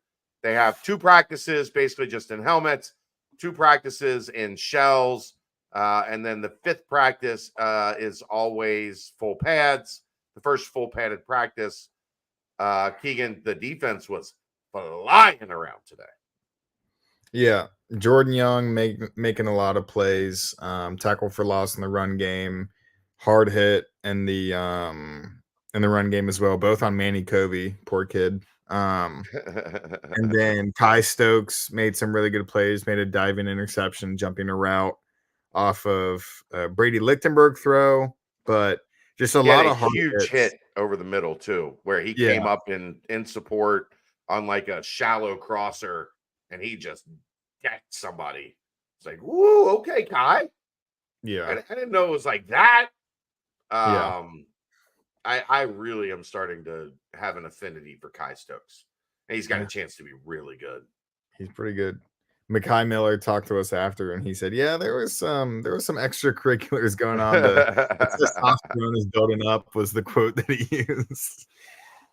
They have 2 practices, basically just in helmets, 2 practices in shells, and then the 5th practice is always full pads. The first full padded practice, Keegan, the defense was flying around today. Yeah, Jordan Young making a lot of plays, tackle for loss in the run game, hard hit in the run game as well, both on Manny Covey, poor kid. And then Kai Stokes made some really good plays, made a diving interception, jumping a route off of Brady Lichtenberg throw, but just a lot of hard huge hits. hit over the middle too, where he came up in support on like a shallow crosser, and he just decked somebody. It's like, woo, okay, Kai. Yeah, I didn't know it was like that. Yeah. I really am starting to have an affinity for Kai Stokes, and he's got a chance to be really good. He's pretty good. Mekhi Miller talked to us after, and he said, "Yeah, there was some extracurriculars going on. The testosterone is building up." Was the quote that he used?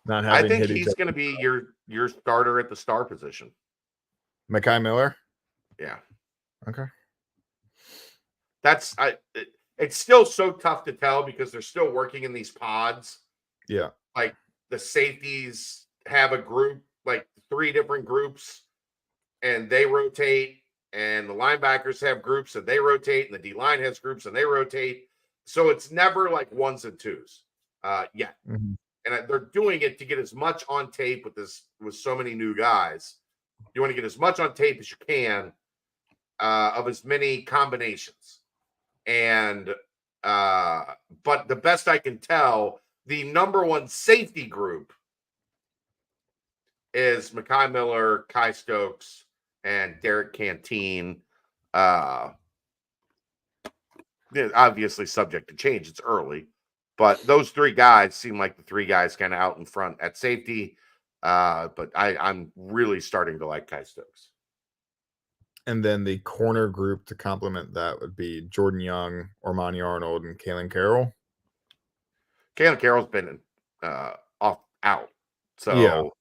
Not having. I think he's going to be your starter at the star position. Mekhi Miller. Yeah. Okay. It's still so tough to tell because they're still working in these pods. Yeah. Like the safeties have a group, like 3 different groups, and they rotate, and the linebackers have groups and they rotate, and the D-line has groups and they rotate. So it's never like 1s and 2s yet. Mm-hmm. And they're doing it to get as much on tape with so many new guys. You want to get as much on tape as you can of as many combinations. And but the best I can tell, the number 1 safety group is Mekhi Miller, Kai Stokes, and Derek Canteen. Obviously subject to change. It's early, but those 3 guys seem like the 3 guys kind of out in front at safety. But I'm really starting to like Kai Stokes. And then the corner group to complement that would be Jordan Young, Ormani Arnold, and Kalen Carroll. Kalen Carroll's been out. So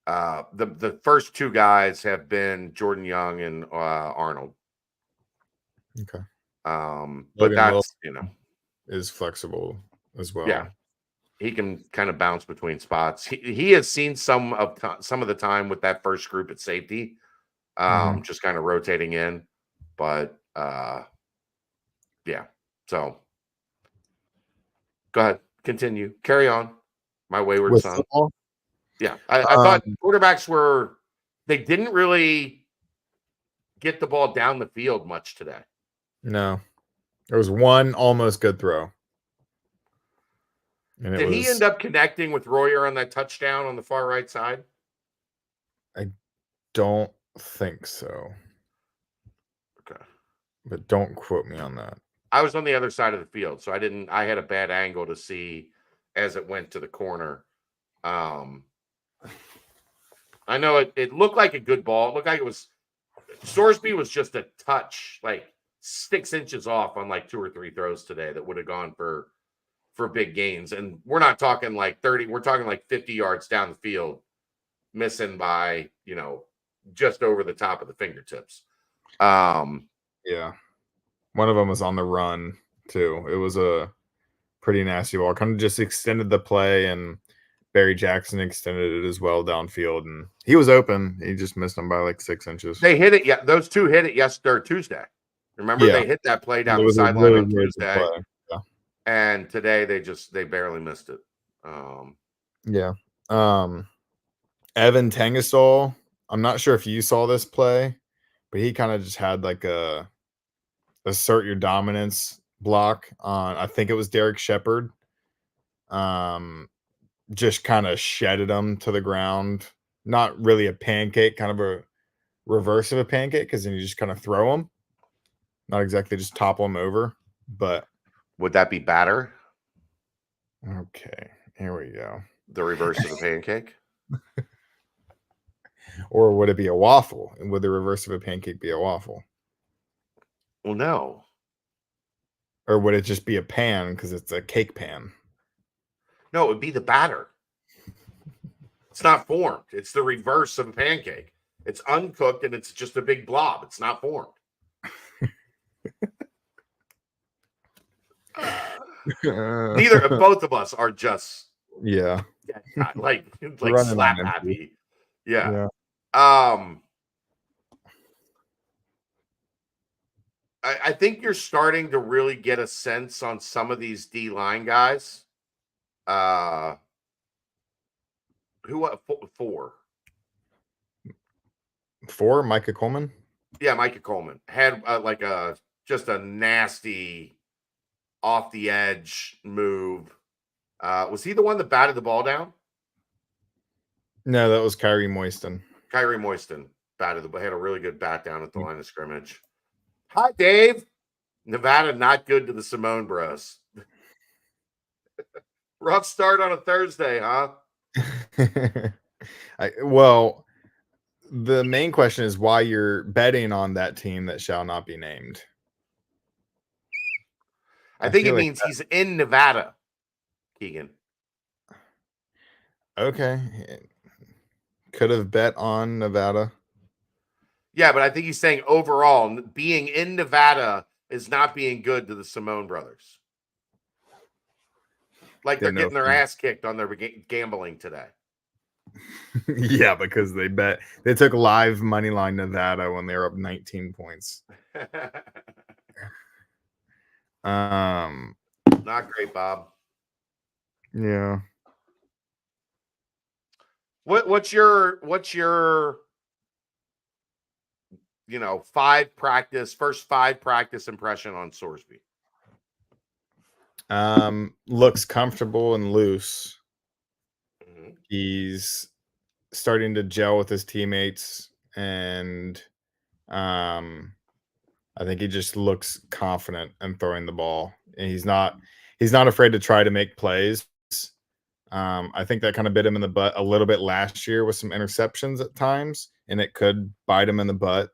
the first 2 guys have been Jordan Young and Arnold. Okay. But that's, is flexible as well. Yeah. He can kind of bounce between spots. He has seen some of the time with that first group at safety. Just kind of rotating in, but yeah. So go ahead, continue, carry on, my wayward With son. football? Yeah, I thought quarterbacks they didn't really get the ball down the field much today. No. There was one almost good throw. And Did he end up connecting with Royer on that touchdown on the far right side? I don't think so. Okay. But don't quote me on that. I was on the other side of the field, so I had a bad angle to see as it went to the corner. I know it looked like a good ball. It looked like it was Sorsby was just a touch, like 6 inches off on like 2 or 3 throws today that would have gone for big gains. And we're not talking like 30, we're talking like 50 yards down the field, missing by, just over the top of the fingertips. Yeah. One of them was on the run too. It was a pretty nasty ball. Kind of just extended the play, and Barry Jackson extended it as well downfield, and he was open. He just missed him by like 6 inches. They hit it. Yeah, those two hit it yesterday, Tuesday. Remember, Yeah. they hit that play down It the was a sideline really on weird Tuesday, play. Yeah. and today they barely missed it. Yeah. Evan Tangasol, I'm not sure if you saw this play, but he kind of just had like a assert your dominance block on, I think it was Derek Shepard. Just kind of shedded him to the ground. Not really a pancake, kind of a reverse of a pancake, because then you just kind of throw him. Not exactly just topple him over, but Would that be batter? okay, here we go. The reverse of a pancake? Or would it be a waffle? And would the reverse of a pancake be a waffle? Well, no. Or would it just be a pan because it's a cake pan? No, it would be the batter. It's not formed. It's the reverse of a pancake. It's uncooked and it's just a big blob. It's not formed. Both of us are just Yeah. like Running slap on happy. Yeah. Yeah. I think you're starting to really get a sense on some of these D line guys. Who 4? 4, Micah Coleman. Yeah, Micah Coleman had just a nasty off the edge move. Was he the one that batted the ball down? No, that was Kyrie Moiston. Kyrie Moiston batted the ball. Had a really good bat down at the line of scrimmage. Hi, Dave. Nevada not good to the Simone Bros. Rough start on a Thursday, huh? Well, the main question is why you're betting on that team that shall not be named. I think it like means he's in Nevada, Keegan. Okay. Could have bet on Nevada. Yeah, but I think he's saying overall, being in Nevada is not being good to the Simone brothers. Like they're getting their ass kicked on their gambling today. Yeah, because they took live money line Nevada when they were up 19 points. Not great, Bob. Yeah. What's your first 5 practice impression on Sorsby? Looks comfortable and loose. Mm-hmm. He's starting to gel with his teammates, and I think he just looks confident in throwing the ball, and he's not afraid to try to make plays. I think that kind of bit him in the butt a little bit last year with some interceptions at times, and it could bite him in the butt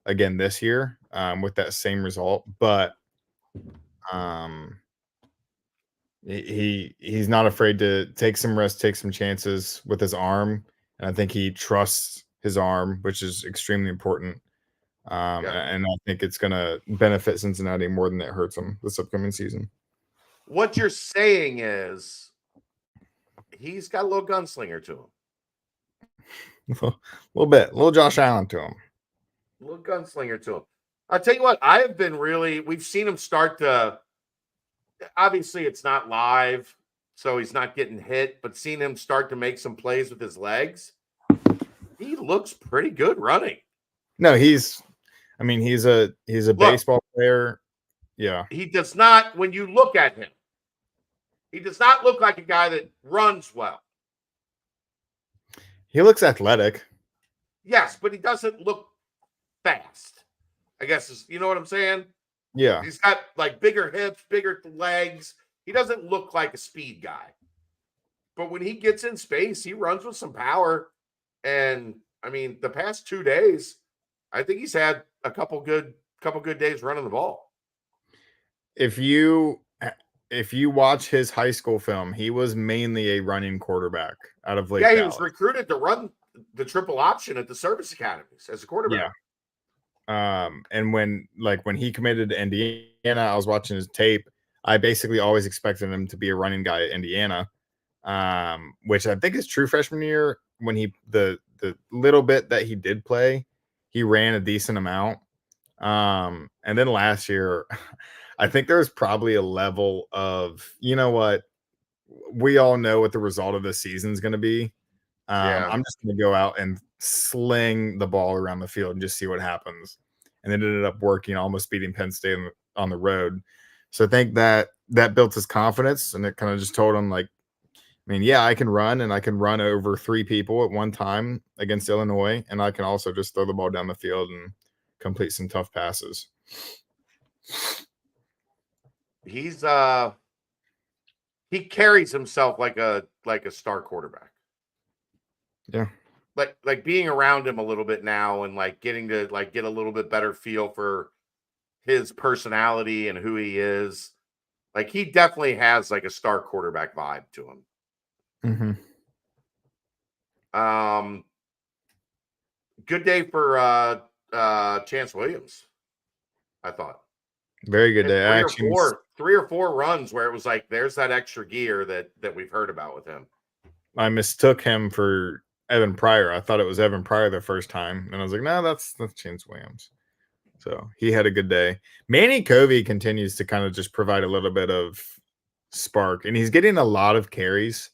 again this year with that same result. But he's not afraid to take some risks, take some chances with his arm, and I think he trusts his arm, which is extremely important. And I think it's going to benefit Cincinnati more than it hurts them this upcoming season. What you're saying is he's got a little gunslinger to him. A little bit. A little Josh Allen to him. A little gunslinger to him. I'll tell you what, we've seen him start to, obviously it's not live, so he's not getting hit, but seeing him start to make some plays with his legs, he looks pretty good running. No, I mean, he's a baseball player. Yeah. He does not, when you look at him, he does not look like a guy that runs well. He looks athletic. Yes, but he doesn't look fast. I guess you know what I'm saying? Yeah. He's got like bigger hips, bigger legs. He doesn't look like a speed guy. But when he gets in space, he runs with some power. And I mean, the past 2 days, I think he's had a couple good days running the ball. If you watch his high school film, he was mainly a running quarterback out of Lake Yeah, he Dallas. was recruited to run the triple option at the service academies as a quarterback. Yeah. And when he committed to Indiana, I was watching his tape. I basically always expected him to be a running guy at Indiana, which I think is true freshman year. When he the little bit that he did play, he ran a decent amount. And then last year, I think there was probably a level of, you know what, we all know what the result of this season is going to be. I'm just going to go out and sling the ball around the field and just see what happens. And it ended up working, almost beating Penn State on the road. So I think that built his confidence, and it kind of just told him, like, I mean, yeah, I can run, and I can run over 3 people at one time against Illinois, and I can also just throw the ball down the field and complete some tough passes. He's he carries himself like a star quarterback. Yeah. Like being around him a little bit now and like getting to like get a little bit better feel for his personality and who he is. Like he definitely has like a star quarterback vibe to him. Mm-hmm. Good day for Chance Williams, I thought. Very good day. Three or four runs where it was like there's that extra gear that we've heard about with him. I mistook him for Evan Pryor. I thought it was Evan Pryor the first time, and I was like, no, that's Chance Williams. So he had a good day. Manny Covey continues to kind of just provide a little bit of spark, and he's getting a lot of carries.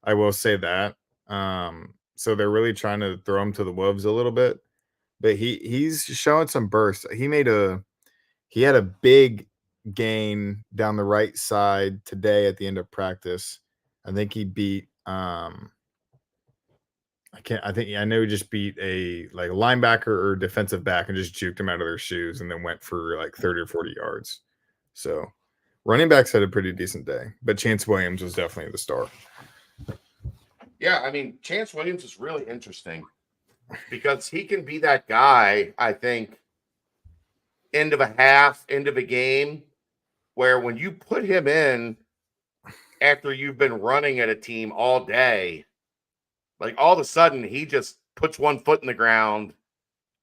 I will say that. So they're really trying to throw him to the wolves a little bit, but he's showing some bursts. He had a big gain down the right side today at the end of practice. I think he beat I know he just beat a like linebacker or defensive back and just juked him out of their shoes and then went for like 30 or 40 yards. So running backs had a pretty decent day, but Chance Williams was definitely the star. Yeah, I mean, Chance Williams is really interesting because he can be that guy, I think, end of a half, end of a game, where when you put him in after you've been running at a team all day, like all of a sudden he just puts one foot in the ground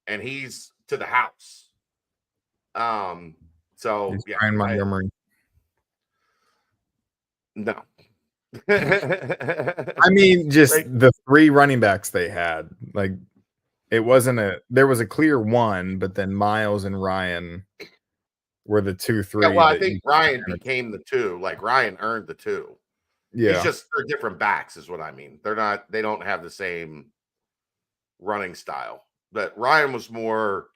and he's to the house. So He's yeah, Brian Montgomery. No. I mean, just the 3 running backs they had. Like it wasn't there was a clear one, but then Miles and Ryan were the 2-3. Yeah, well, I think Ryan became the 2. Like Ryan earned the 2. Yeah. It's just they're different backs, is what I mean. They don't have the same running style. But Ryan was more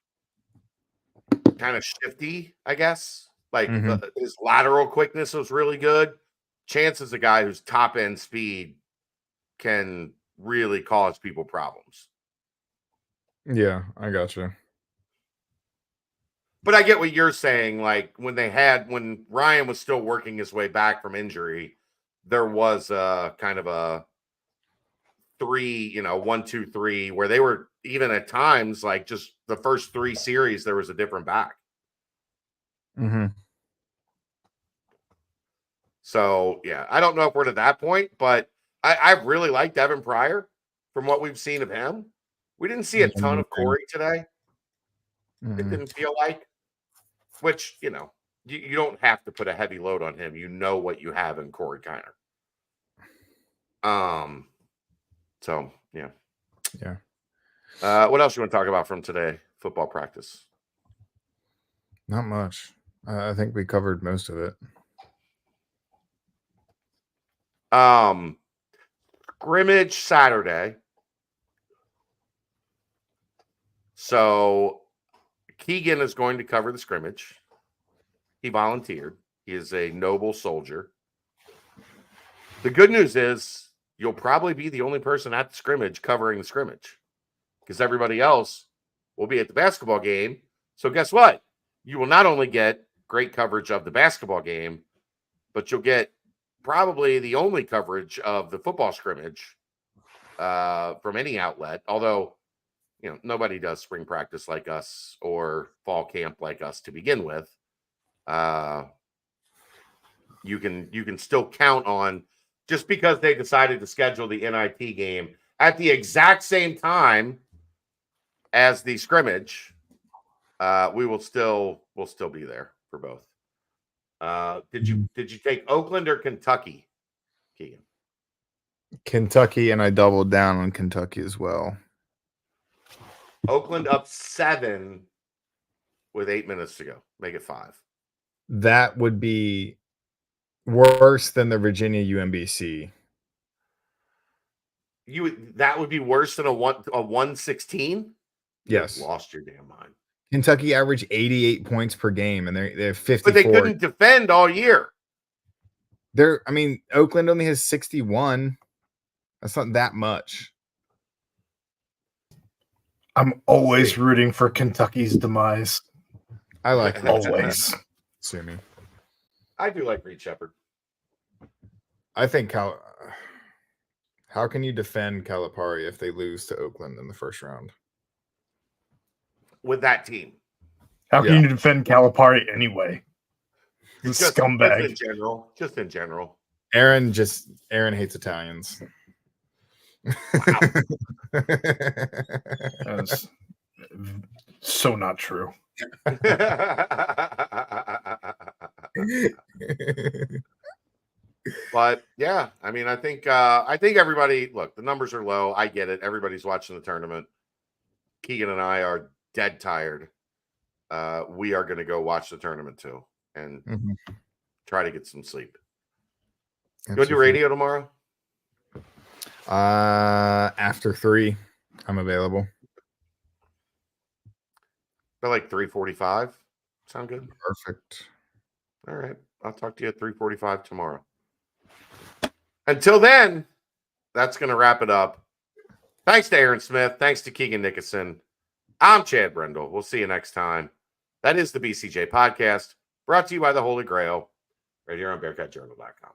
kind of shifty, I guess. Like his lateral quickness was really good. Chance is a guy whose top end speed can really cause people problems. Yeah, I got you. But I get what you're saying. Like when Ryan was still working his way back from injury, there was a kind of a 3, 1, 2, 3, where they were even at times like just the first 3 series, there was a different back. Mm-hmm. So yeah, I don't know if we're to that point, but I really liked Evan Pryor from what we've seen of him. We didn't see a ton of Corey today. It didn't feel like, which, you don't have to put a heavy load on him. You know what you have in Corey Kiner. So yeah. Yeah. What else you want to talk about from today? Football practice. Not much. I think we covered most of it. Scrimmage Saturday. So Keegan is going to cover the scrimmage. He volunteered. He is a noble soldier. The good news is you'll probably be the only person at the scrimmage covering the scrimmage because everybody else will be at the basketball game. So guess what? You will not only get great coverage of the basketball game, but you'll get probably the only coverage of the football scrimmage from any outlet. Although, nobody does spring practice like us or fall camp like us to begin with. You can still count on, just because they decided to schedule the NIT game at the exact same time as the scrimmage, we'll still be there for both. Did you take Oakland or Kentucky, Keegan? Kentucky, and I doubled down on Kentucky as well. Oakland up 7 with 8 minutes to go. Make it 5. That would be worse than the Virginia UMBC. That would be worse than a 116? Yes. You've lost your damn mind. Kentucky averaged 88 points per game, and they have 54. But they couldn't defend all year. Oakland only has 61. That's not that much. I'm always rooting for Kentucky's demise. I like Always. Sue me. I do like Reed Shepherd. I think how can you defend Calipari if they lose to Oakland in the first round? With that team. How can you defend Calipari anyway? He's a scumbag. Just in general. Aaron hates Italians. Wow. That's so not true. But yeah, I think everybody, look, the numbers are low. I get it. Everybody's watching the tournament. Keegan and I are dead tired. We are going to go watch the tournament too and try to get some sleep. You want to do radio tomorrow? After 3, I'm available. By like 3:45. Sound good? Perfect. All right. I'll talk to you at 3:45 tomorrow. Until then, that's going to wrap it up. Thanks to Aaron Smith. Thanks to Keegan Nickerson. I'm Chad Brendel. We'll see you next time. That is the BCJ Podcast, brought to you by the Holy Grail, right here on BearcatJournal.com.